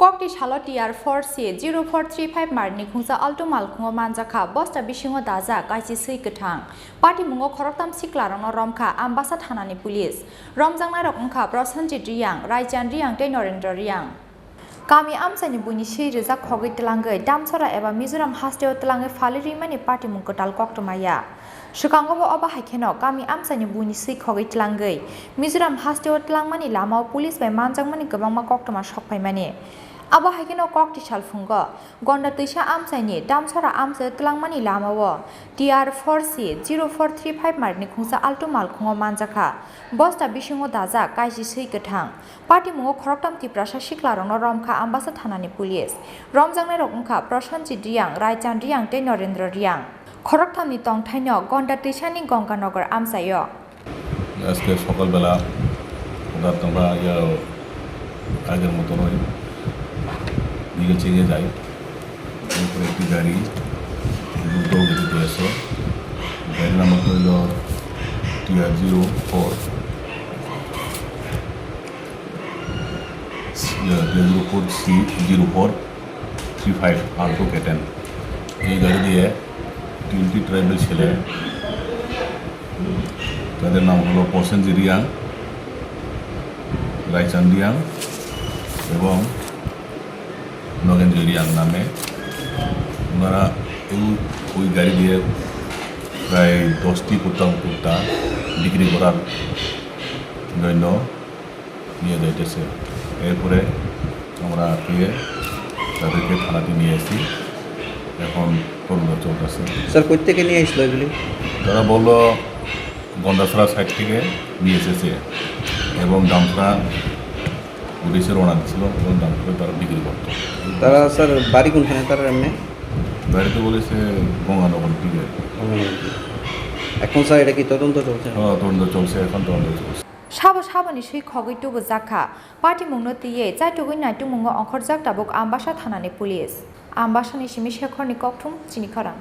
Koktisalo TR4C-0435 Marini Khongsa Alto Malkhungo Manjakha Bosta Bisingo Dajak Kaichi Kwtang Party Mungo Khorang Siklarang Romkha Ambassador Hanani Police Romjangnai Rokongkha Prosanjit Riyang Raijan Riyang Tenorendra Riyang Kami amsani buni sei rizak khogoi tlangai damsara eba Mizoram hasteo tlangai faliri mani party mungkotal koktomaya Shukango oba haikeno kami amsani buni sei khogoi tlangai Mizoram hasteo tlangmani lamao police bai manjangmani gobangma koktoma sokpai mani Aba haikeno Koktisalo fungo gonda tuisa amsani damsara amsa tlangmani lamao TR4C-0435 Marini Khongsa Alto Malkhungo Manjakha Bosta Bisingo Dajak Kaichi Kwtang Party Mungo Khorang Tripura Siklarang Romkha Ambassador Hanani Police Romjangnai Rokongkha Prosanjit Riyang Raijan Riyang Tenorendra Riyang Khorang ni tongthaino gonda tuisani Ganganagar amsayo আজকে সকালবেলা ওরা তোমরা আগের মতো নয় দিকে চেয়ে যাই এরপরে একটি গাড়ি দ্রুত গতিতে এসে গাড়ির নাম্বার হইল TR4C-0435 Alto Kwtang এই গাড়ি দিয়ে 3টি ট্রাইবেল ছেলে তাদের নাম হলো প্রসেনজিৎ রিয়াং রাইচান রিয়াং এবং নগেন্দ্র রিয়াং নামে ওনারা ওই গাড়ি দিয়ে প্রায় 10টি কোত্তাং কুত্তা বিক্রি করার জন্য নিয়ে যাইতেছে এরপরে আমরা পেয়ে তাদেরকে থানাতে নিয়ে এসেছি এখন তদন্ত চলতেছে স্যার কই থেকে নিয়ে আসলো এগুলি তারা বললো গন্ডাছড়া সাইড থেকে নিয়ে এসেছে এবং দামটা পুলিশের রওনা দিচ্ছিল এবং দাম করে তারা বিক্রি করতো তারা স্যার বাড়ি কোনখানে তারা এমনি বাড়িতে বলেছে গঙ্গানগর দিকে এখন স্যার এটা কি তদন্ত চলছে তদন্ত চলছে এখন তদন্ত চলছে Sabani shui khogoi tubu zakha party mungno tiye chai tugoi nai tu mungo onkhor jak tabuk ambassador Hanani Police ambassador ni simi shekhor ni kokthum Chini Khorang